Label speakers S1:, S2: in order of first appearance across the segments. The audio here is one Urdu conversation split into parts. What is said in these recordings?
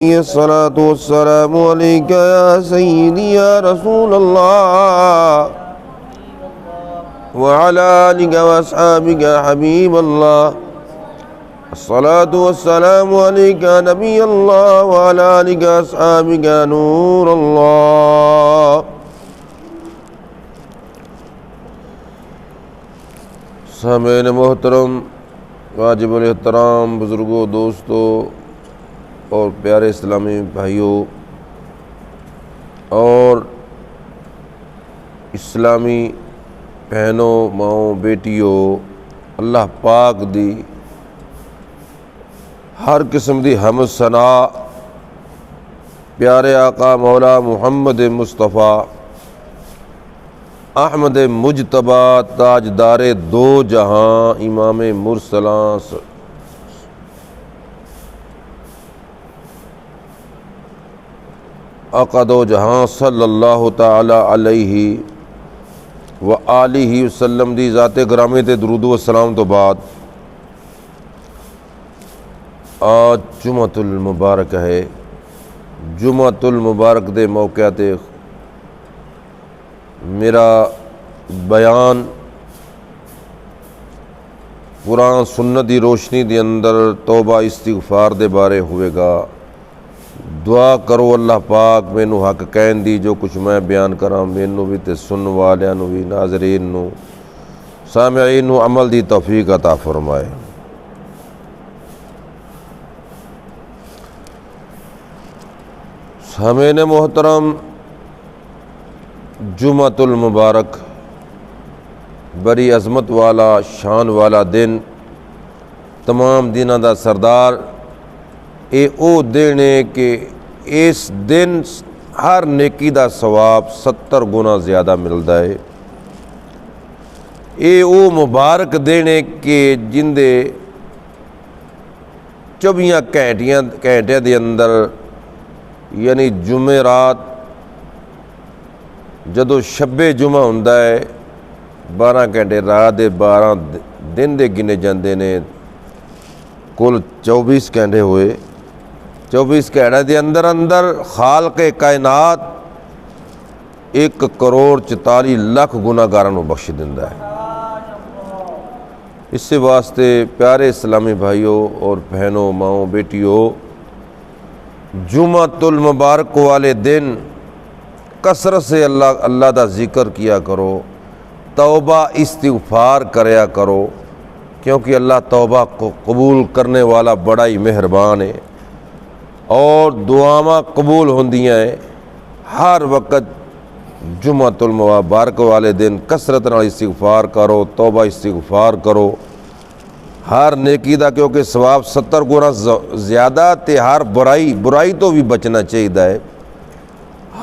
S1: الصلاة والسلام عليك يا سيدي يا رسول الله وعلى آلك وأصحابك يا حبيب الله. الصلاة والسلام عليك يا نبي الله وعلى آلك وأصحابك يا نور الله. سامعین محترم، واجب الاحترام بزرگوں، دوستوں اور پیارے اسلامی بھائیوں اور اسلامی بہنوں، ماؤں، بیٹیوں، اللہ پاک دی ہر قسم دی حمد ثنا پیارے آقا مولا محمد مصطفیٰ احمد مجتبی تاجدار دو جہاں امام مرسلاں آقا دو جہاں صلی اللہ تعالی علیہ وآلہ وسلم دی ذات گرامی تے درود و سلام تو بعد آج جمعۃ المبارک ہے۔ جمعۃ المبارک دے موقع تے میرا بیان قرآن سنت دی روشنی دے اندر توبہ استغفار دے بارے ہوئے گا۔ دعا کرو اللہ پاک مینو حق کہن دی، جو کچھ میں بیان کراں مینو بھی تے سن والیاں نو بھی، ناظرین نو، سامعین نو عمل دی توفیق عطا فرمائے۔ سامعین محترم، جمعۃ المبارک بڑی عظمت والا، شان والا دن، تمام دنوں دا سردار اے او دن ہے کہ اس دن ہر نیکی دا ثواب 70 گنا زیادہ ملدا ہے۔ اے او مبارک دن ہے کہ جن دے 24 گھنٹے دے اندر یعنی جمعرات جدو شب جمعہ ہوندا ہے 12 گھنٹے رات دے 12 دن دے گنے جاندے نے، کل 24 گھنٹے ہوئے۔ 24 گھنٹے دے اندر خالق کائنات 1 کروڑ 44 لاکھ گناہگاراں نو بخش دیندا ہے۔ اس سے واسطے پیارے اسلامی بھائیوں اور بہنوں، ماؤں، بیٹیوں، جمعۃ المبارک والے دن کثرت سے اللہ دا ذکر کیا کرو، توبہ استغفار کریا کرو، کیونکہ اللہ توبہ کو قبول کرنے والا بڑا ہی مہربان ہے اور دعاواں قبول ہوندیاں ہیں۔ ہر وقت جمعۃ المبارک والے دن کثرت نال استغفار کرو، توبہ استغفار کرو ہر نیکی دا، کیونکہ ثواب 70 گنا زیادہ تے ہر برائی تو بھی بچنا چاہیے ہے۔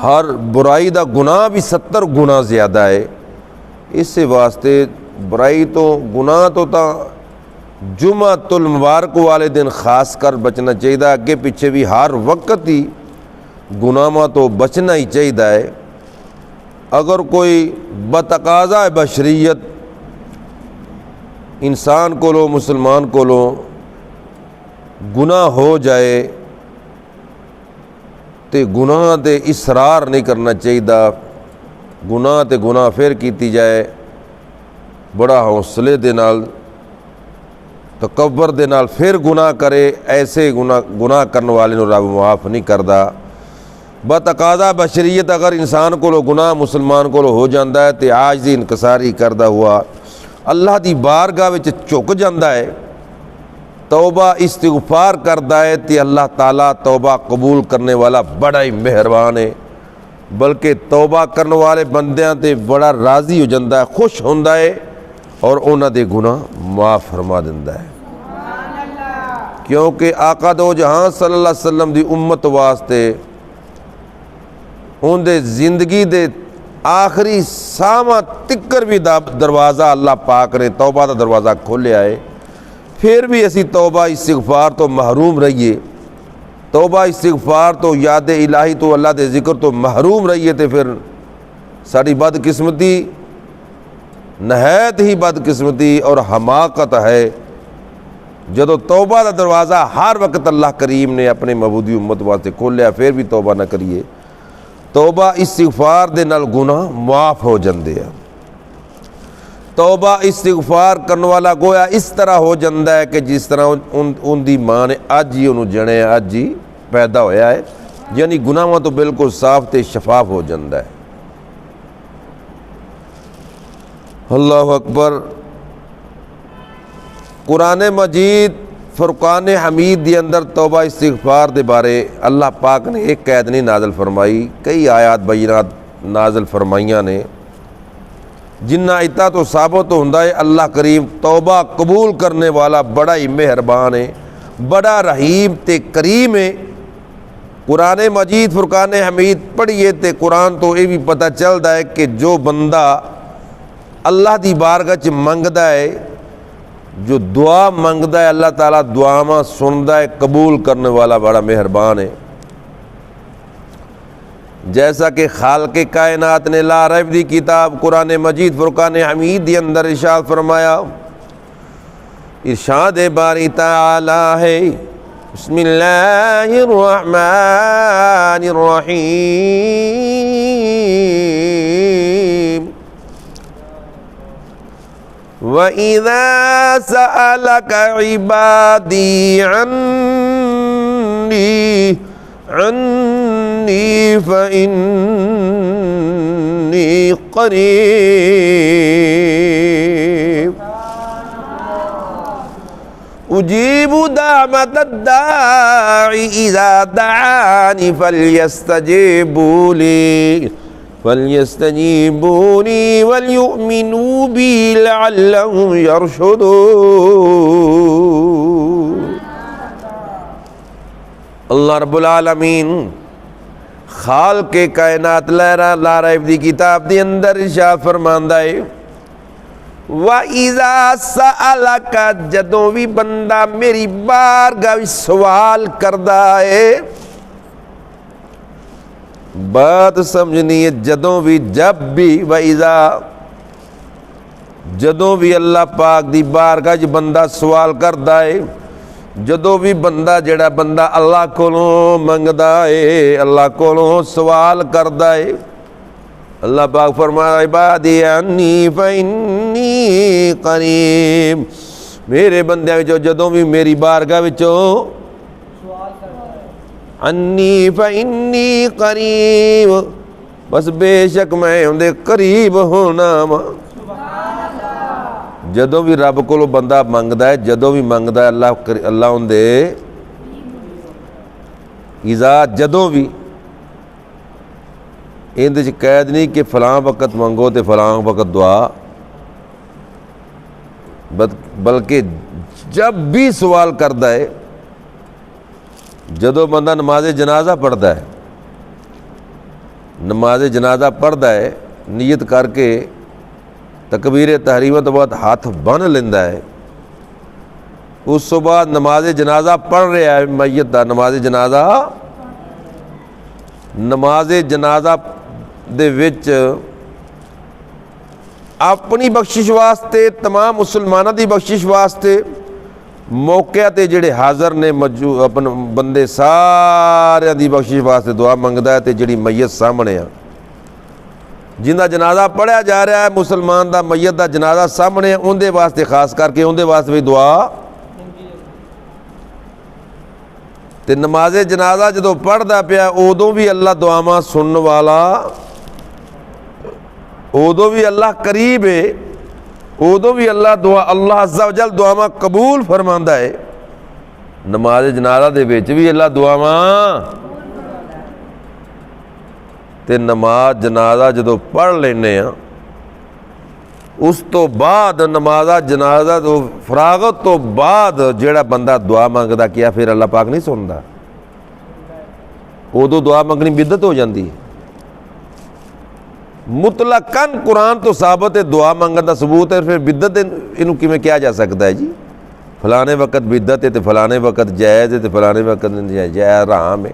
S1: ہر برائی دا گناہ بھی 70 گنا زیادہ ہے۔ اس سے واسطے برائی تو گناہ تو جمعۃ المبارک والے دن خاص کر بچنا چاہیے، اگے پیچھے بھی ہر وقت ہی گناہ تو بچنا ہی چاہیے ہے۔ اگر کوئی بتقاضا بشریت انسان کو لو، مسلمان کو لو گناہ ہو جائے تے گناہ تے اصرار نہیں کرنا چاہیے، گناہ تے گناہ پھر کیتی جائے بڑا حوصلے دے نال، تکبر دے نال پھر گناہ کرے، ایسے گناہ کرنے والے نو رب معاف نہیں کردا۔ بتقاضا بشریت اگر انسان کو گناہ مسلمان کو ہو جاندہ ہے تے عاجزی انکساری کردہ ہوا اللہ دی بارگاہ وچ جھک جاندہ ہے، توبہ استغفار کردا ہے تے اللہ تعالیٰ توبہ قبول کرنے والا بڑا ہی مہربان ہے، بلکہ توبہ کرنے والے بندیاں تے بڑا راضی ہو جاندہ ہے، خوش ہوندا ہے اور انہاں دے گناہ معاف فرما دیندا ہے۔ کیونکہ آقا دو جہاں صلی اللہ علیہ وسلم دی امت واسطے ان دے زندگی دے آخری ساماں تکر بھی دروازہ اللہ پاک نے توبہ دا دروازہ کھولیا ہے، پھر بھی اسی توبہ استغفار تو محروم رہیے، توبہ استغفار تو یاد الہی تو اللہ دے ذکر تو محروم رہیے، تے پھر ساری بدقسمتی نہایت ہی بدقسمتی اور حماقت ہے جدو توبہ دا دروازہ ہر وقت اللہ کریم نے اپنے محبوبی امت واسطے کھولیا پھر بھی توبہ نہ کریے، توبہ استغفار دے نال گناہ معاف ہو جاندے ہیں۔ توبہ استغفار کرنے والا گویا اس طرح ہو جاندہ ہے کہ جس طرح ان دی ماں نے اج ہی انہوں جنے اج ہی پیدا ہویا ہے، یعنی گناہاں تو بالکل صاف تے شفاف ہو جاندہ ہے۔ اللہ اکبر۔ قرآن مجید فرقان حمید دے اندر توبہ استغفار دے بارے اللہ پاک نے ایک قید نہیں نازل فرمائی، کئی آیات بینات نازل فرمائیاں نے، جنہ اتا تو ثابت ہوندہ ہے اللہ کریم توبہ قبول کرنے والا بڑا ہی مہربان ہے، بڑا رحیم تے کریم ہے۔ قرآن مجید فرقان حمید پڑھیے تے قرآن تو یہ بھی پتہ چلتا ہے کہ جو بندہ اللہ دی بارگاہ چ منگدا ہے، جو دعا منگدا ہے، اللہ تعالیٰ دعاواں سندا ہے، قبول کرنے والا بڑا مہربان ہے۔ جیسا کہ خالق کائنات نے لا ریب دی کتاب قرآن مجید فرقان حمید دی اندر ارشاد فرمایا، ارشاد باری تعالی ہے، بسم اللہ الرحمن الرحیم، وَإِذَا سَأَلَكَ عِبَادِي عَنِّي فَإِنِّي قَرِيبٌ أُجِيبُ دَعْوَةَ الدَّاعِ إِذَا دَعَانِ فَلْيَسْتَجِيبُوا لِي وَلْيُؤْمِنُوا بِي لَعَلَّهُمْ يَرْشُدُونَ۔ اللہ رب العالمین خالق کائنات لا ریب دی کتاب دی اندر ارشاد فرماندا ہے، وَإِذَا سَأَلَكَ جدوں بھی بندہ میری بارگاہ سوال کردا ہے، بات سمجھنی ہے، جدوں بھی جب بھی، وَإِذَا جدوں بھی اللہ پاک دی بارگاہ بندہ سوال کردا ہے، جدوں بھی بندہ جڑا بندہ اللہ کولوں منگدا ہے، اللہ کولوں سوال کردا ہے، اللہ پاک فرمایا عبادی انی فإنی قریب، میرے بندے وچوں جدوں بھی میری بارگاہ وچوں انی فإنی قریب، بس بے شک میں اندے قریب ہونا وا۔ جدوں بھی رب کو بندہ منگدا ہے، جدوں بھی منگدا ہے اللہ اندے اذا جدوں بھی، اندے چ قید نہیں کہ فلاں وقت منگو تے فلاں وقت دعا، بلکہ جب بھی سوال کردا ہے، جدو بندہ نماز جنازہ پڑھتا ہے، نماز جنازہ پڑھتا ہے نیت کر کے تکبیر تحریمہ تو بعد ہاتھ بن لیندہ ہے، اس تو بعد نماز جنازہ پڑھ رہا ہے میت دا، نماز جنازہ دے وچ اپنی بخشش واسطے، تمام مسلمانوں دی بخشش واسطے موقع تے جڑے حاضر نے اپنے بندے سارے دی بخشش واسطے دعا منگدا ہے، تے جڑی میت سامنے ہے جن دا جنازہ پڑھیا جا رہا ہے، مسلمان دا میت دا جنازہ سامنے ہے، ان دے واسطے خاص کر کے ان دے واسطے بھی دعا، تے نماز جنازہ جدو پڑھدا پیا ادوں بھی اللہ دعاواں سنن والا، ادوں بھی اللہ قریب ہے، ادو بھی اللہ عز و جل دعاواں قبول فرماندا ہے، نماز جنازہ دے وچ بھی اللہ دعاواں، تے نماز جنازہ جدو پڑھ لینے ہیں اس تو بعد نماز جنازہ تو فراغت تو بعد جیڑا بندہ دعا منگدا کیا پھر اللہ پاک نہیں سندا، ادو دعا منگنی بدعت ہو جاندی ہے۔ مطلقاً قرآن تو ثابت ہے، دعا منگن دا ثبوت ہے، پھر بدعت انہوں کیویں کیا جا سکتا ہے جی؟ فلانے وقت بدعت ہے تے فلانے وقت جائز ہے تے فلانے وقت جائز حرام ہے،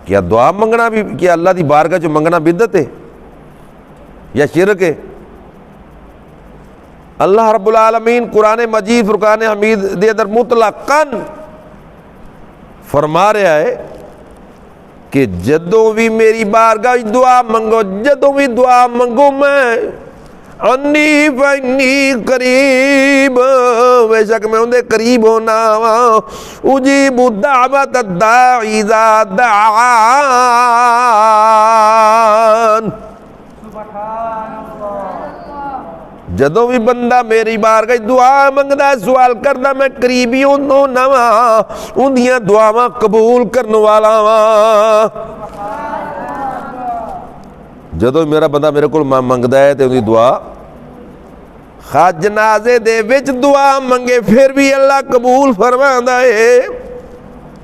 S1: کیا دعا منگنا بھی، کیا اللہ دی بارگاہ چ منگنا بدعت ہے یا شرک ہے؟ اللہ رب العالمین قرآن مجید فرقان حمید دے اندر مطلقاً فرما رہا ہے کہ جدوں بھی میری بارگاہ دعا منگو، جدوں بھی دعا منگو میں انی فانی قریب، بے شک میں اندے قریب ہونا وا، اجیب دعوت الداعی اذا دعان۔ جدوں بھی بندہ میری بارگاہ دعا منگدا سوال کردا میں قریبی ہونا وا، اندیاں دعاواں قبول کرن والا وا۔ جدوں میرا بندہ میرے کو منگدا ہے تے اندی دعا خواہ جنازے دے وچ دعا منگے پھر بھی اللہ قبول فرماندا ہے،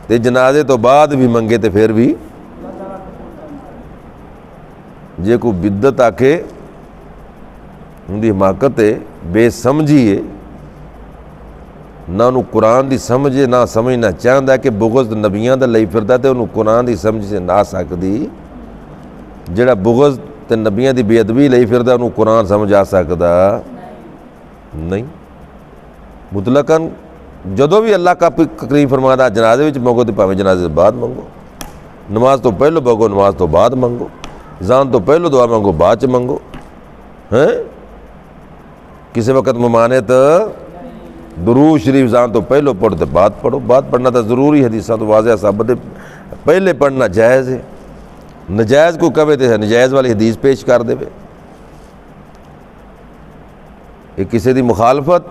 S1: تے جنازے تو بعد بھی منگے تے پھر بھی جے کو بدت آ کے ان دی حماقت ہے، بے سمجھی ہے، نہ انہوں قرآن دی سمجھے نہ سمجھنا چاہتا ہے کہ بغض نبیاں دا لئی پھردا تے انہوں قرآن دی سمجھ سے نہ سکتی، جڑا بغض تے نبیاں دی بے ادبی لئی پھردا انہوں قرآن سمجھ آ سکتا نہیں۔ مطلقاً جدوں بھی اللہ کا کریم فرماتا جنازے وچ منگو تے پاویں جنازے سے بعد منگو، نماز تو پہلو منگو نماز تو بعد منگو، زان تو پہلو دعا منگو بعد چ منگو، ہیں کسی وقت ممانعت درود شریف زان تو پہلو پڑھو تو بعد پڑھو، بعد پڑھنا تو ضروری، حدیثاں تو واضح ثابت ہے، پہلے پڑھنا جائز ہے، نجائز کو کہے تو نجائز والی حدیث پیش کر دے، یہ کسی دی مخالفت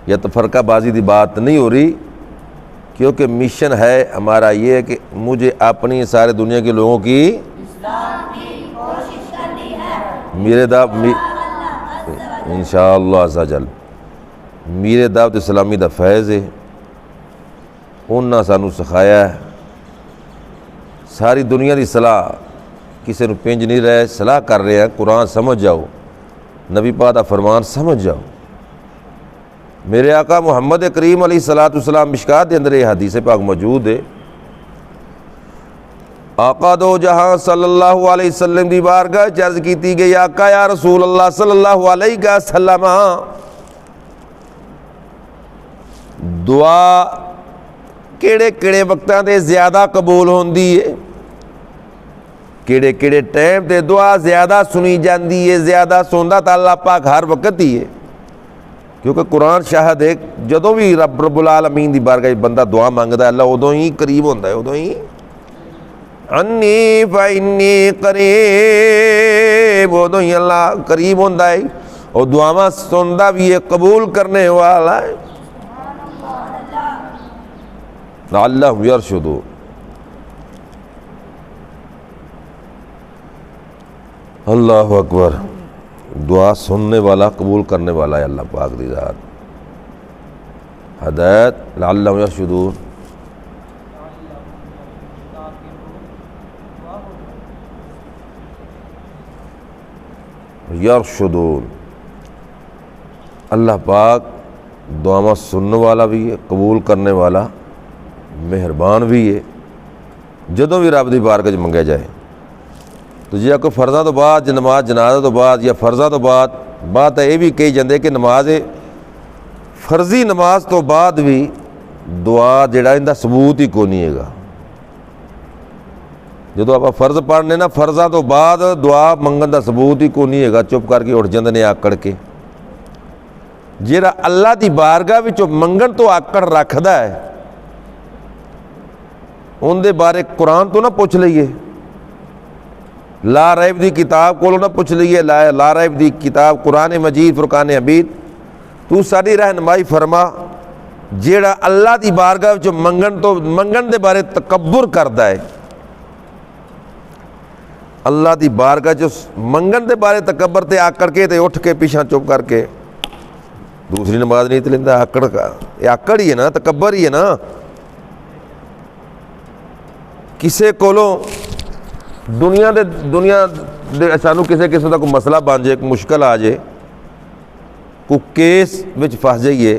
S1: یا تفرقہ بازی دی بات نہیں ہو رہی، کیونکہ مشن ہے ہمارا یہ ہے کہ مجھے اپنی سارے دنیا کے لوگوں کی میرے انشاءاللہ عز و جل میرے دعوت اسلامی دا فیض ہے، انہاں سانو سکھایا ہے ساری دنیا دی صلاح کسی نو پنج نہیں رہے، صلاح کر رہے ہیں قرآن سمجھ جاؤ، نبی پاک دا فرمان سمجھ جاؤ۔ میرے آقا محمد کریم علیہ الصلوۃ والسلام مشکات دے اندر یہ حدیث پاک موجود ہے، آقا دو جہاں صلی اللہ علیہ وسلم دی بارگاہ عرض کیتی گئی، آقا یا رسول اللہ صلی اللہ علیہ وسلم دعا کیڑے کیڑے وقتاں تے زیادہ قبول ہوندی ہے، کیڑے کیڑے ٹائم تے دعا زیادہ سنی جاندی ہے، زیادہ سندا تا اللہ پاک ہر وقت ہی ہے، کیونکہ قرآن شاہد ہے جدوں بھی رب العالمین دی بارگاہ بندہ دعا مانگدا ہے اللہ ادوں ہی قریب ہوندا ہے، ادوں ہی انی فانی قریب، ادوں ہی اللہ قریب ہوندا ہے اور دعاواں سندا بھی ہے، قبول کرنے والا ہے۔ لعلہم یرشدون، اللہ اکبر، دعا سننے والا قبول کرنے والا ہے اللہ پاک دی ذات، ہدایت لعلہم یرشدون۔ یرشدون، اللہ پاک دعاواں سننے والا بھی ہے، قبول کرنے والا، مہربان بھی ہے۔ جدوں بھی رب دی بارگاہ منگیا جائے تو جی کوئی فرضاں تو بعد نماز جنازہ تو بعد یا فرضاں تو بعد بات ہے یہ بھی کہی جاندے کہ نماز فرضی نماز تو بعد بھی دعا جڑا اندہ ثبوت ہی کو نہیں ہے گا، جدو آپ فرض پڑھنے نا فرضاں تو بعد دعا منگن دا ثبوت ہی کو نہیں ہے گا، چپ کر کے اٹھ جاندے نے آکڑ کے، جیڑا اللہ دی بارگاہ وچوں منگن تو آکڑ رکھدا ہے ان دے بارے قرآن تو نہ پوچھ لئیے، لا ریب دی کتاب کو نہ پوچھ لئیے، لا ریب دی کتاب قرآن مجید فرقان حمید تو ساری رہنمائی فرما، جیڑا اللہ دی بارگاہ وچوں منگن دے بارے تکبر کردا ہے، اللہ دی بارگاہ جو منگن دے بارے تکبر تے آکڑ کے تے اٹھ کے پیچھا چپ کر کے دوسری نماز نہیں تے لیندا، آکڑ کا یہ آکڑ ہی ہے نا، تکبر ہی ہے نا۔ کسے کولوں دنیا دے سانو کسے قسم دا کوئی مسئلہ بن جائے، کوئی مشکل آ جائے، کوئی کیس وچ پھس جائیے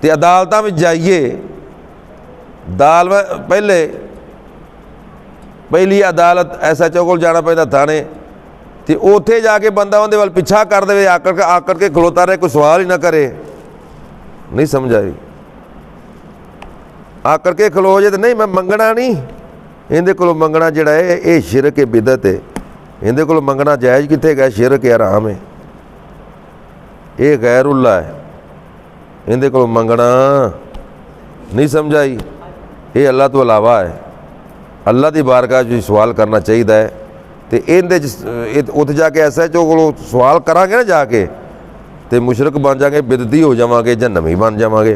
S1: تے عدالتاں وچ جائیے، پہلی عدالت ایسا چوکل جانا پہندا تھانے، تو اوتھے جا کے بندہ اندر وال پیچھا کر دے, آکڑ کے کھلوتا رہے, کوئی سوال ہی نہ کرے. نہیں سمجھائی؟ آکڑ کے کھلو جائے تو نہیں میں منگنا نہیں, اندر کو منگنا جڑا ہے یہ شرک ہے, بدعت ہے. اندر کو منگنا جائز کتنے گیا, شرک ہے, حرام ہے, یہ غیر اللہ ہے. اندر کو منگنا نہیں سمجھائی, یہ اللہ تو علاوہ ہے. اللہ دی بارگاہ جو سوال کرنا چاہیے ہے. تو اتنے جا کے ایسا ہے جو سوال کریں گے نا جا کے تو مشرک بن جائیں گے, بدعتی ہو جاؤں گے, جہنمی بن جاؤں گے.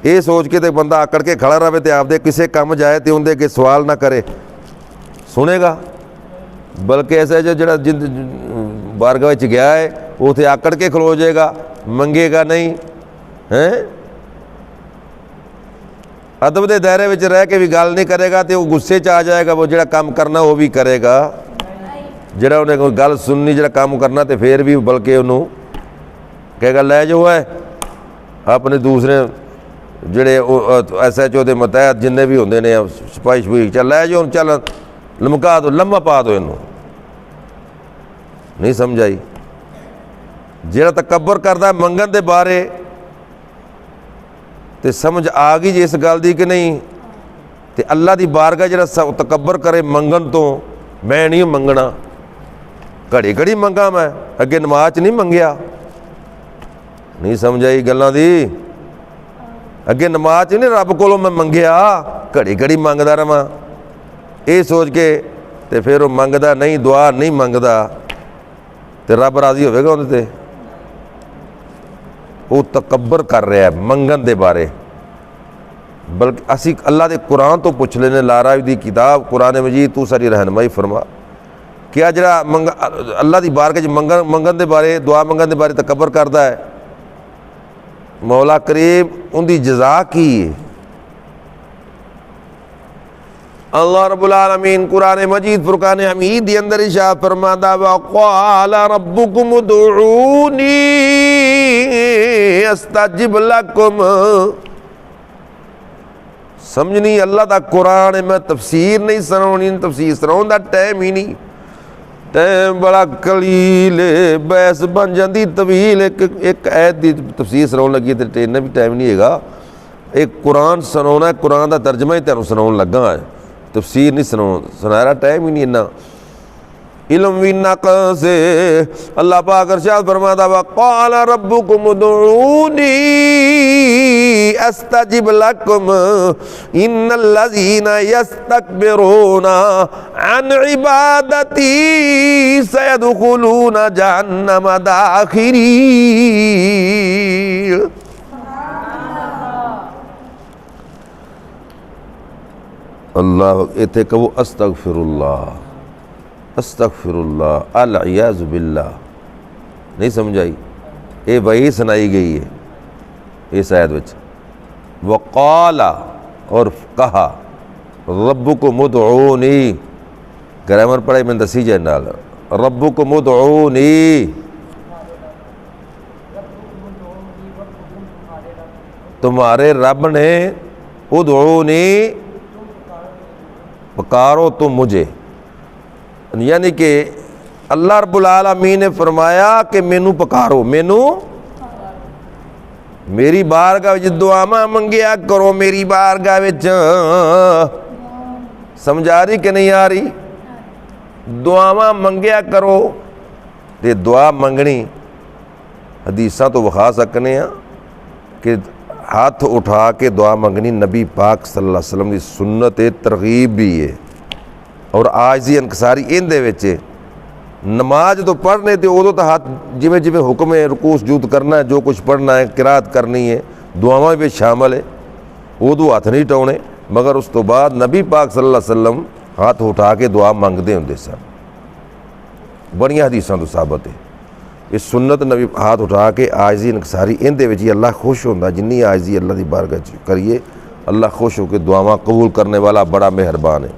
S1: یہ سوچ کے تو بندہ آکڑ کے کھڑا رہے تو آپ دے کسے کام جائے تو اندر کے سوال نہ کرے, سنے گا. بلکہ ایسا ہے جو جڑا بارگاہ گیا ہے اتنے آکڑ کے کھلو جائے گا, منگے گا نہیں. ادب دے دائرے میں رہ کے بھی گل نہیں کرے گا تو وہ غصے آ جائے گا. وہ جڑا کام کرنا وہ بھی کرے گا, جڑا انہیں کوئی گل سننی جڑا کام کرنا تو پھر بھی بلکہ انہوں کہے گا لے جو ہے اپنے دوسرے جڑے ایس ایچ او دے متحد جن بھی ہوندے نے سپاہی شپاہی چل لے جو چل لمکا دو, لمحہ پا دو انہوں. نہیں سمجھائی؟ جڑا تکبر کردا ہے منگن دے بارے تے سمجھ آ گئی جی اس گل دی کہ نہیں, تے اللہ دی بارگاہ جڑا تکبر کرے منگن تو, میں نہیں منگنا, گھڑی گھڑی منگا, میں اگے نماز نہیں منگیا. نہیں سمجھائی گلاں دی؟ اگے نماز نہیں رب کولوں میں منگیا, گھڑی گھڑی منگدا رہاں. یہ سوچ کے تے پھر وہ منگدا نہیں, دعا نہیں منگدا تے رب راضی ہوئے گا اندر تے. وہ تکبر کر رہا ہے منگن دے بارے. بلکہ اسی اللہ دے قرآن تو پوچھ لینے, لارا دی کتاب قرآن مجید تو ساری رہنمائی فرما. کیا جڑا اللہ دی بارگاہ منگن دے بارے, دعا منگن دے بارے تکبر کردا ہے, مولا کریم ان دی جزا کی ہے. اللہ رب العالمین قرآن مجید فرقان حمید دی اندر ارشاد فرماتا وقال ربکم ادعونی استجب لکم. سمجھنی اللہ دا قرآن ہے, میں تفسیر نہیں سناونی, تفسیر سناؤں دا ٹائم ہی نہیں, ٹائم بڑا قلیل ہے, بحث بن جاندی طویل. ایک آیت دی تفسیر سناؤں لگی تو ٹرین بھی ٹائم نہیں ہے گا. ایک قرآن سناؤنا ہے, قرآن دا ترجمہ ہی تینوں سناؤں لگا ہے, تفسیر نہیں سنایا, ٹائم ہی نہیں اتنا. علم بھی نقص سے اللہ پاک ارشاد فرماتا وقال ربکم ادعونی استجب لکم ان الذین یستکبرون عن عبادتی سیدخلون جہنم داخرین. اللہ ایتھے کہو استغفر اللہ, استغفر اللہ, العیاذ باللہ. نہیں سمجھائی؟ یہ وہی سنائی گئی ہے اس آیت وچ. وقال اور کہا, ربکم ادعونی, گرامر پڑھائی میں دسی جائے نال, ربکم ادعونی, تمہارے رب نے, ادعونی پکارو تم مجھے. یعنی کہ اللہ رب العالمین نے فرمایا کہ مینو پکارو, مینو میری بارگاہ وچ دعا منگیا کرو, میری بارگاہ وچ. سمجھ آ رہی کہ نہیں آ رہی؟ دعا منگیا کرو. تے دعا منگنی حدیثاں تو بخا سکنے ہیں کہ ہاتھ اٹھا کے دعا منگنی نبی پاک صلی اللہ علیہ وسلم کی سنت ترغیب بھی ہے. اور عاجزی انکساری ان دے وچ نماز تو پڑھنے تے ادو تو ہاتھ جویں جویں حکم ہے, رکوع سجود کرنا ہے, جو کچھ پڑھنا ہے, قرات کرنی ہے, دعاواں بھی شامل ہے, ادو ہاتھ نہیں ٹاؤنے. مگر اس تو بعد نبی پاک صلی اللہ علیہ وسلم ہاتھ اٹھا کے دعا منگتے ہوندے سن. بڑیاں حدیثاں تو ثابت ہے یہ سنت. نبی ہاتھ اٹھا کے عاجزی انکساری ان دے وچ ہی اللہ خوش ہوندا. جنی عاجزی اللہ دی بارگاہ کریے اللہ خوش ہو کے دعاواں قبول کرنے والا بڑا مہربان ہے.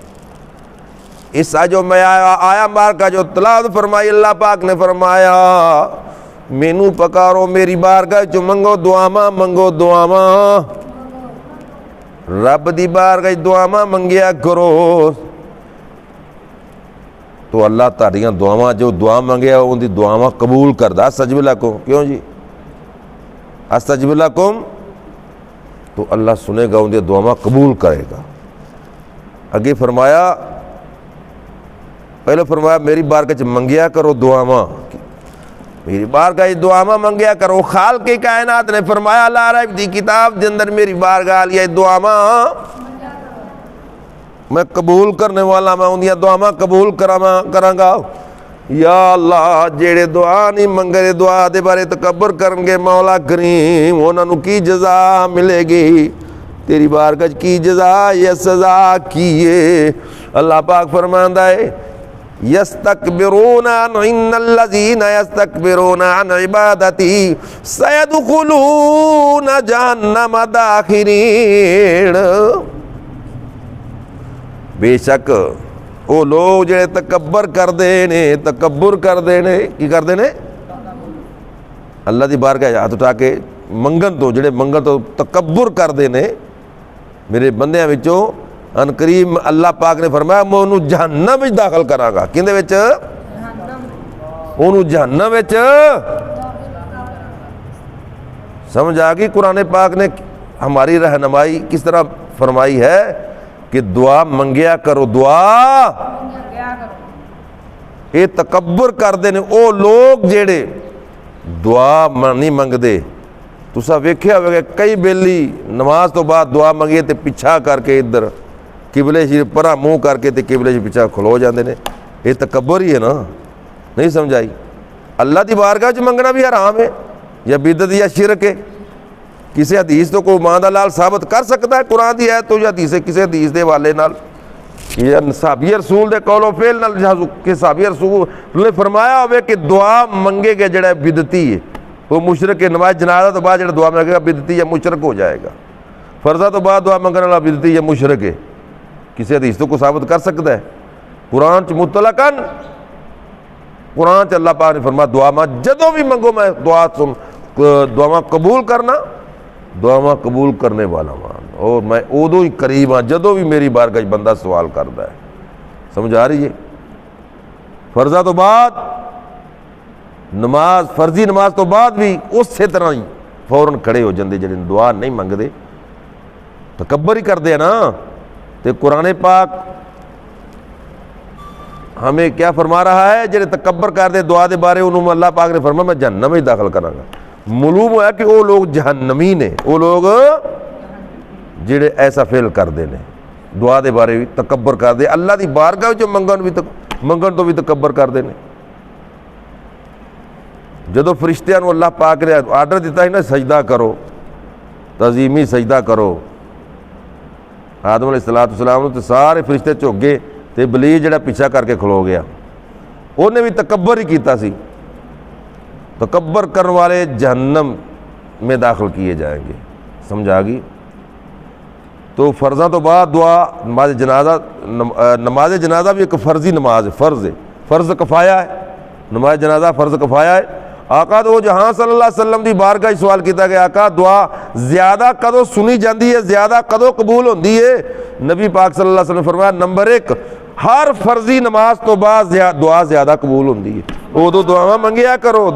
S1: اس جو میں آیا مار کا جو تلاوت فرمائی, اللہ پاک نے فرمایا مینو پکارو, میری بارگاہ چ منگو دعاواں, منگو دعاواں, رب دی بارگاہ دعاواں منگیا کرو. تو اللہ تہاڈیاں دعاواں جو دعا منگیا ان دی دعاواں قبول کردا. استجب لکم، کیوں جی استجب لکم، تو اللہ سنے گا ان دی دعاواں قبول کرے گا. اگے فرمایا، پہلے فرمایا میری بارگاہ چ منگیا کرو دعاواں، میری بارگاہ دعاواں منگیا کرو. خالق کائنات نے فرمایا لا ریب دی کتاب دے اندر میری بارگاہ یہ دعاواں میں قبول کرنے والا، میں اندیاں دعاواں قبول کراں گا. یا اللہ جیڑے دعا نہیں منگے دعا دے بارے تکبر کرن گے مولا کریم انہاں نوں کی جزا ملے گی؟ تیری بارگاہ کی جزا یا سزا کی ہے؟ اللہ پاک فرماندا ہے یستکبرون ان الذین یستکبرون عن عبادتی سیدخلون جہنم داخرین. بے شک وہ لوگ جڑے تکبر کردے نے کی کردے نے اللہ دی بارگاہ ہاتھ اٹھا کے منگن تو، جڑے منگن تو تکبر کردے نے میرے بندیاں وچوں ان قریب اللہ پاک نے فرمایا میں انہوں جہنم وچ داخل کراں گا. کیندے وچ؟ انہوں جہنم وچ. سمجھ آ گئی؟ قرآن پاک نے ہماری رہنمائی کس طرح فرمائی ہے کہ دعا منگیا کرو، دعا یہ تکبر کردے نے او لوگ جڑے دعا نہیں منگدے. تسا ویکھیا ہوگا کئی بیلی نماز تو بعد دعا منگیے تے پیچھا کر کے ادھر قبلے شریف پرا منہ کر کے تے قبلے شریف پیچھا کھلو جاندے نے. یہ تکبر ہی ہے نا. نہیں سمجھائی؟ اللہ دی بارگاہ چ منگنا بھی حرام ہے یا بدعت یا شرک ہے. کسی حدیث تو کوئی ماں دا لال ثابت کر سکتا ہے قرآن دی ہے تو یا حدیث کسی حدیث دے والے نال یا صحابی رسول دے قول و فعل نال کہ صحابی رسول نے فرمایا ہوئے کہ دعا منگے گا جڑا بدعتی ہے وہ مشرک ہے. نماز جنازہ تو بعد جڑا دعا منگے گا بدعتی یا مشرک ہو جائے گا. فرضہ تو بعد دعا منگنے والا بدعتی یا مشرک ہے. کسی حدیث تو کو ثابت کر سکتا ہے؟ قرآن چ مطلقاً قرآن چ اللہ پاک نے فرمایا دعا میں جدوں بھی منگو میں دعا قبول کرنا، دعا قبول کرنے والا مان، اور میں ادو ہی قریب ہاں جدوں بھی میری بارگاہ بندہ سوال کرتا ہے. سمجھ آ رہی ہے؟ فرضہ تو بعد نماز، فرضی نماز تو بعد بھی اسی طرح ہی فوراً کھڑے ہو جاندے جڑے دعا نہیں منگدے، تکبر ہی کردے ہیں نا. تے قرآن پاک ہمیں کیا فرما رہا ہے؟ جڑے تکبر کردے دعا دے بارے انہوں اللہ پاک نے فرمایا میں جہنم ہی داخل کراں گا. معلوم ہوا کہ وہ لوگ جہنمی نے، وہ لوگ جڑے ایسا فعل کردے نے دعا دے بارے بھی تکبر کردے، اللہ دی بارگاہ جو منگن تو بھی تکبر کردے نے. جدو فرشتیاں نو اللہ پاک نے آرڈر دیتا ہے نا سجدہ کرو، تعظیمی سجدہ کرو، آدم علیہ السلام نے تو سارے فرشتے جھک گئے تے ابلیس جڑا پیچھا کر کے کھلو گیا. انہیں بھی تکبر ہی کیتا سی. تکبر کرنے والے جہنم میں داخل کیے جائیں گے. سمجھ آ گئی؟ تو فرضاں تو بعد دعا نماز جنازہ بھی ایک فرضی نماز ہے، فرض کفایہ ہے. نماز جنازہ فرض کفایہ ہے. آقا تو جہاں صلی اللہ علیہ وسلم دی بارگاہ سوال کیتا گیا آقا دعا زیادہ کدو سنی جاندی ہے، زیادہ کدو قبول ہوندی ہے؟ نبی پاک صلی اللہ علیہ وسلم نے فرمایا نمبر 1 ہر فرضی نماز تو بعد دعا زیادہ قبول ہوندی ہے. ادو دعاواں منگیا کرو،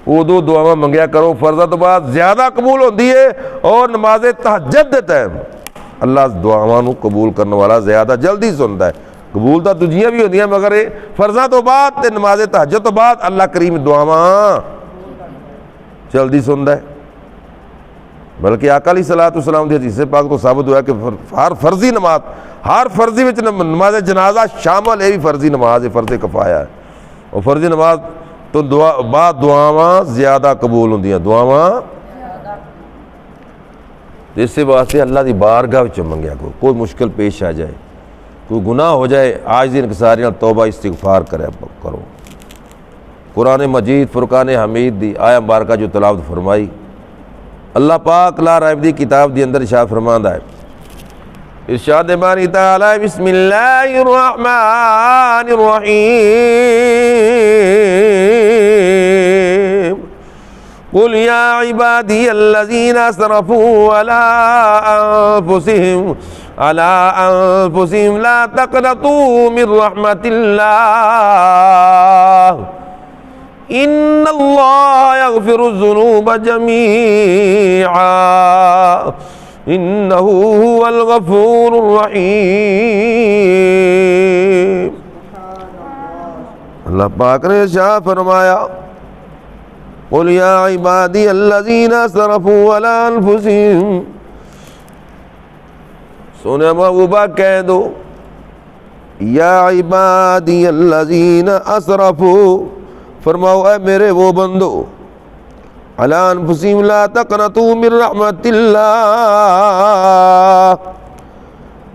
S1: ادو دعاواں منگیا کرو، فرضہ تو بعد زیادہ قبول ہوندی ہے. اور نماز تہجد دے ٹائم اللہ دعاواں نو قبول کرنے والا زیادہ جلدی سنتا ہے. قبول تو دوجیاں بھی ہوندیاں مگر فرضاں تو بعد تے نماز تہجد تو بعد اللہ کریم دعاواں جلدی سنتا ہے. بلکہ آقا علیہ الصلوۃ والسلام دی حدیث پاک تو ثابت ہوا کہ ہر فرضی نماز، ہر فرضی وچ نماز جنازہ شامل ہے، بھی فرضی نماز ہے، فرض کفایہ ہے. اور فرضی نماز تو بعد دعاواں زیادہ قبول ہوندیاں، دعاواں. اس واسطے اللہ دی بارگاہ وچ منگیا کوئی مشکل پیش آ جائے، کوئی گناہ ہو جائے، آج دی انکساری نال توبہ استغفار کرو. قرآن مجید فرقان حمید دی آیا مبارکہ جو تلاوت فرمائی، اللہ پاک لا ریب دی کتاب دی اندر ارشاد فرماندا ہے، ارشاد باری تعالی بسم اللہ الرحمن الرحیم قل یا عبادی الذین اسرفوا علی انفسهم علی انفسہم لا تقنطوا من رحمت اللہ ان اللہ یغفر الذنوب جمیعا انہ هو الغفور الرحیم۔ اللہ پاک نے ارشاد فرمایا قل یا عبادی الذین اسرفوا علی انفسہم، سونے محبوبہ کہہ دو یا عبادی الذین اسرفوا، فرماؤ اے میرے وہ بندو علی انفسہم لا تقنطوا من رحمت اللہ،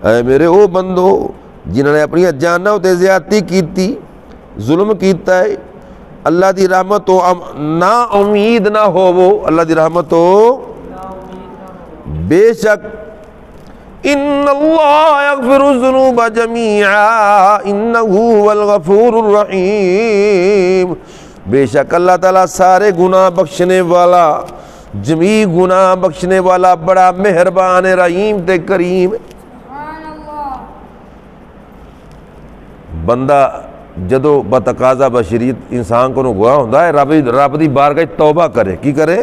S1: اے میرے وہ بندو جنہوں نے اپنی جانوں تے زیادتی کیتی، ظلم کیتا ہے، اللہ دی رحمت تو نا امید نہ ہو، وہ اللہ دی رحمت تو بے شک ان اللہ یغفر الذنوب جمیعا انہ هو الغفور الرحیم، بے شک اللہ تعالیٰ سارے گناہ بخشنے والا، جمیع گناہ بخشنے والا، بڑا مہربان رحیم تے کریم۔ بندہ جدو بتقاضا بشریت انسان کو گواہ ہوتا ہے رب دی بارگاہ توبہ کرے، کی کرے؟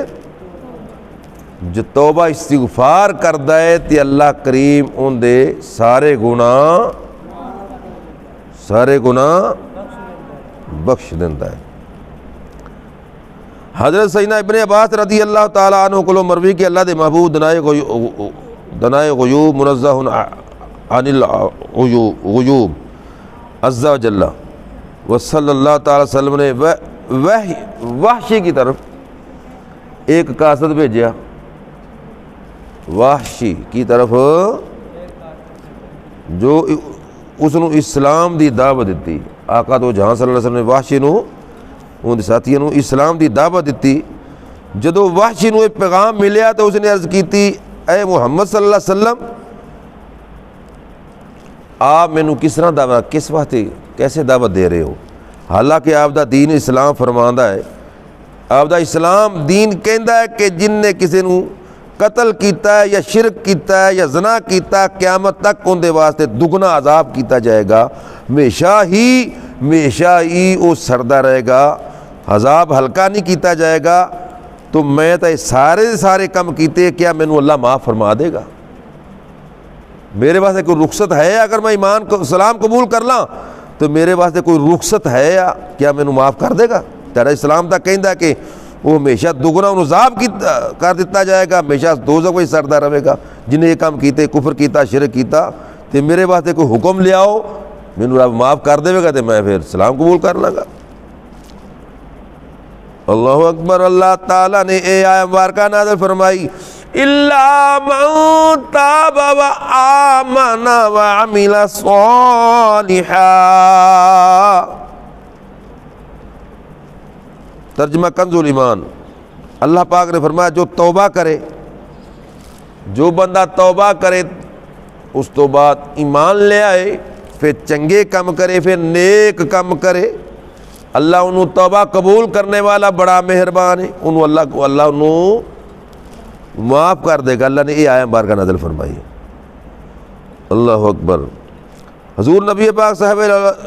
S1: جو توبہ استغفار کردا ہے تے اللہ کریم ان دے سارے گناہ بخش دیتا ہے۔ حضرت سیدنا ابن عباس رضی اللہ تعالیٰ عنہ کو مروی کہ اللہ دے محبوب دنائے غیوب منزہ عن الغیوب عز و جل وصلی اللہ تعالیٰ وسلم نے وحشی کی طرف ایک قاصد بھیجیا، وحشی کی طرف جو اس نو اسلام دی دعوت دیتی، آقا تو جہاں صلی اللہ علیہ وسلم نے وحشی نو ان ساتھیوں نو اسلام دی دعوت دیتی۔ جدو وحشی نو ایک پیغام ملیا تو اس نے عرض کیتی اے محمد صلی اللہ علیہ وسلم آپ مینوں کس طرح دعوت، کس وقت کیسے دعوت دے رہے ہو؟ حالانکہ آپ دا دین اسلام فرماندا ہے، آپ دا اسلام دین کہندا ہے کہ جن نے کسی نو قتل کیتا ہے یا شرک کیتا ہے یا زنا کیتا، قیامت تک ان دے واسطے دگنا عذاب کیتا جائے گا، ہمیشہ ہی وہ سردہ رہے گا، عذاب ہلکا نہیں کیتا جائے گا۔ تو میں تو سارے کم کیتے، کیا مینوں اللہ معاف فرما دے گا؟ میرے واسطے کوئی رخصت ہے؟ اگر میں ایمان کو اسلام قبول کر لاں تو میرے واسطے کوئی رخصت ہے یا کیا مینوں معاف کر دے گا؟ تیرا اسلام تا کہندا کہ وہ ہمیشہ دگنا عذاب کر دیتا جائے گا، ہمیشہ دوزخ میں سردہ رہے گا جن نے یہ کام کیتے، کفر کیتا، شرک کیتا، تو میرے واسطے کوئی حکم لے آؤ مینوں رب معاف کر دے گا تو میں پھر اسلام قبول کر لوں گا۔ اللہ اکبر۔ اللہ تعالیٰ نے اے آیت مبارکہ نازل فرمائی الا من تاب وآمن وعمل صالحا، ترجمہ کنز الایمان۔ اللہ پاک نے فرمایا جو توبہ کرے، جو بندہ توبہ کرے اس تو بعد ایمان لے آئے، پھر چنگے کم کرے، پھر نیک کم کرے، اللہ انہوں توبہ قبول کرنے والا بڑا مہربان ہے، انہوں اللہ انہوں معاف کر دے گا۔ اللہ نے یہ آیت مبارکہ نازل فرمائی۔ اللہ اکبر۔ حضور نبی پاک صاحب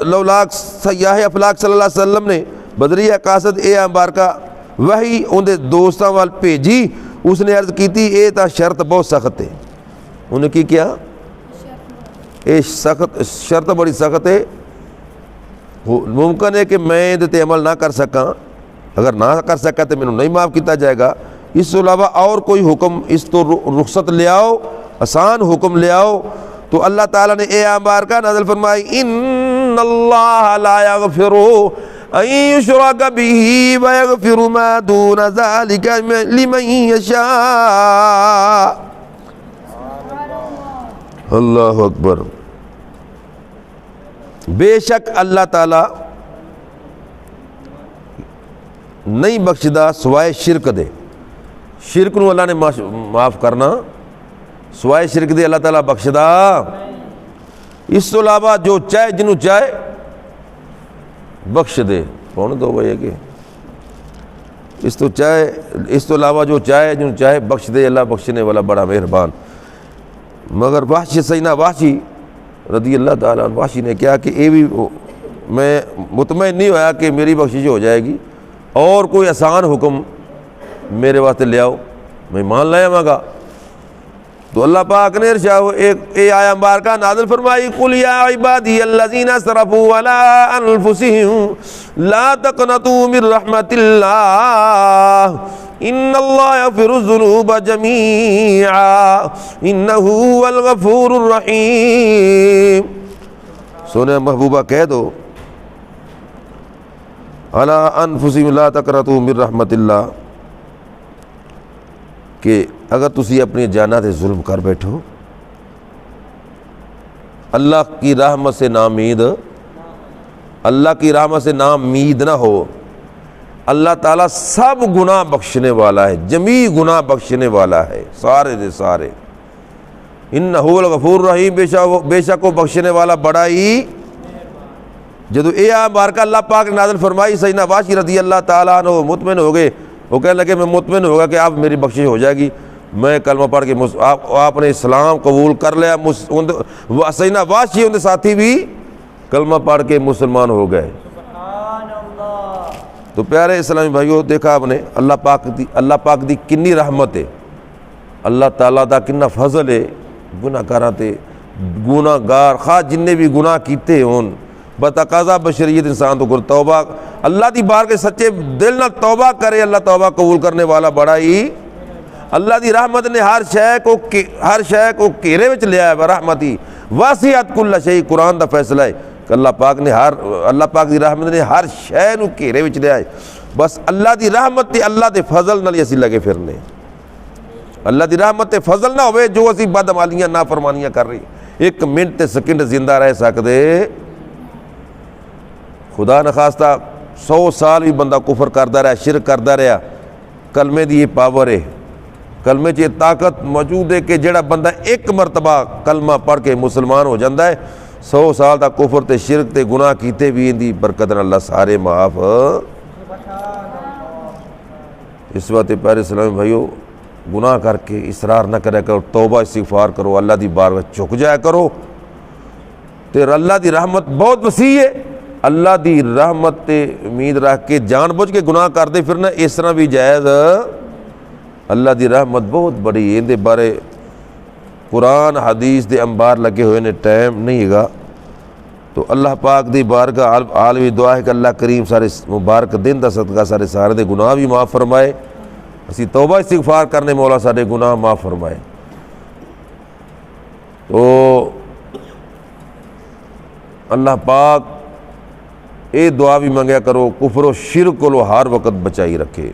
S1: لولاک سیاح افلاک صلی اللہ علیہ وسلم نے بدریہ قاصد اے آیت مبارکہ وہی اندے دوستاں وال بھیجی، اس نے عرض کی تھی اے تا شرط بہت سخت ہے۔ انہیں کی کیا؟ اے شرط بڑی سخت ہے، ممکن ہے کہ میں تے عمل نہ کر سکاں، اگر نہ کر سکا تو مینوں نہیں معاف کیتا جائے گا، اس کے علاوہ اور کوئی حکم اس تو رخصت لے آؤ، آسان حکم لے آؤ۔ تو اللہ تعالیٰ نے اے آیت مبارکہ نازل فرمائی ان اللہ لا یغفر ان یشرک بہ ویغفر ما دون ذلک لمن یشاء۔ اللہ اکبر۔ بے شک اللہ تعالیٰ نہیں بخشدہ سوائے شرک دے، شرک نو اللہ نے معاف کرنا، سوائے شرک دے اللہ تعالیٰ بخشدہ۔ اس تو علاوہ جو چاہے جنوں چاہے بخش دے، کون دو بھائی کہ اس تو علاوہ جو چاہے جنوں چاہے بخش دے، اللہ بخشنے والا بڑا مہربان۔ مگر وحشی سیدنا وحشی رضی اللہ تعالیٰ عنہ وحشی نے کیا کہ یہ بھی میں مطمئن نہیں ہوا کہ میری بخشش ہو جائے گی، اور کوئی آسان حکم میرے واسطے لے آؤ، میں مان لے آواں گا۔ تو اللہ پاک نے ایک آیا مبارکہ نازل فرمائی، قل یا عبادی الذین اسرفوا علی انفسہم لا تقنطوا من رحمت اللہ ان اللہ یغفر الذنوب جمیعا انہ هو الغفور الرحیم۔ سونے محبوبہ کہہ دو علی انفسہم لا تقنطوا من رحمت اللہ، کہ اگر تسی اپنی جانہ تے ظلم کر بیٹھو، اللہ کی رحمت سے نامید، اللہ کی رحمت سے نامید نہ ہو۔ اللہ تعالیٰ سب گناہ بخشنے والا ہے، جمیع گناہ بخشنے والا ہے، سارے دے سارے۔ انہ الغفور الرحیم، بے شک وہ بخشنے والا بڑا ہی۔ جدو اے مبارکہ اللہ پاک نے نازل فرمائی، سیدنا وحشی رضی اللہ تعالیٰ عنہ مطمئن ہو گئے، وہ کہنے لگے میں مطمئن ہوگا کہ آپ میری بخشش ہو جائے گی، میں کلمہ پڑھ کے آپ نے اسلام قبول کر لیا۔ سیدنا وحشی ان ساتھی بھی کلمہ پڑھ کے مسلمان ہو گئے۔ تو پیارے اسلامی بھائیو، دیکھا آپ نے اللہ پاک دی کنی رحمت ہے، اللہ تعالیٰ دا کنہ فضل ہے۔ گناہ کاراں تے گناہ گار خواہ جننے بھی گناہ کیتے ہون، بتقاضا بشریت انسان تو توبہ اللہ دی بار کے سچے دل نہ توبہ کرے، اللہ توبہ قبول کرنے والا بڑا ہی۔ اللہ دی رحمت نے ہر شے کو گھیرے وچ لیا ہے، رحمتی واسعت کل شیء، قرآن دا فیصلہ ہے کہ اللہ پاک دی رحمت نے ہر شے نو گھیرے وچ لیا ہے۔ بس اللہ دی رحمت تے اللہ دے فضل نال اسی لگے پھرنے، اللہ دی رحمت تے فضل نہ ہوئے جو اسی بدعمالیاں نافرمانیاں کر رہی، ایک منٹ تے سیکنڈ زندہ رہ سکدے؟ خدا نخواستہ 100 سال بھی بندہ کفر کرتا رہا، شرک کرتا رہا، کلمے دی یہ پاور ہے، کلمے چ یہ طاقت موجود ہے کہ جڑا بندہ ایک مرتبہ کلمہ پڑھ کے مسلمان ہو جاتا ہے، 100 سال تک کفر تے شرک تے گناہ کیتے بھی ان دی برکت نال اللہ سارے معاف۔ اس وقت پیارے اسلامی بھائیو، گناہ کر کے اصرار نہ کرے کرو، توبہ استغفار کرو، اللہ دی بارگاہ جھک جایا کرو، تے اللہ دی رحمت بہت وسیع ہے۔ اللہ دی رحمت تے امید رکھ کے جان بوجھ کے گناہ کرتے پھرنا اس طرح بھی جائز۔ اللہ دی رحمت بہت بڑی ہے، اندے بارے قرآن حدیث دے انبار لگے ہوئے نے، ٹائم نہیں گا۔ تو اللہ پاک دی بارگاہ عالمی دعا ہے کہ اللہ کریم سارے مبارک دن دا صدقہ سارے دے گناہ بھی معاف فرمائے، اسی توبہ استغفار کرنے مولا سارے گناہ معاف فرمائے۔ تو اللہ پاک اے دعا بھی منگیا کرو، کفر و شرک کو ہر وقت بچائی رکھے۔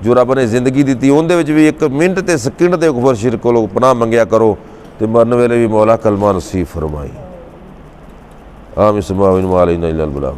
S1: جو رب نے زندگی دیتی اندے وچ بھی ایک منٹ تے سیکنڈ تے کفر شرک کو پناہ منگیا کرو، تے مرن ویلے بھی مولا کلمہ نصیب فرمائی۔ آمین ثم آمین، وعلینا الا البلاغ۔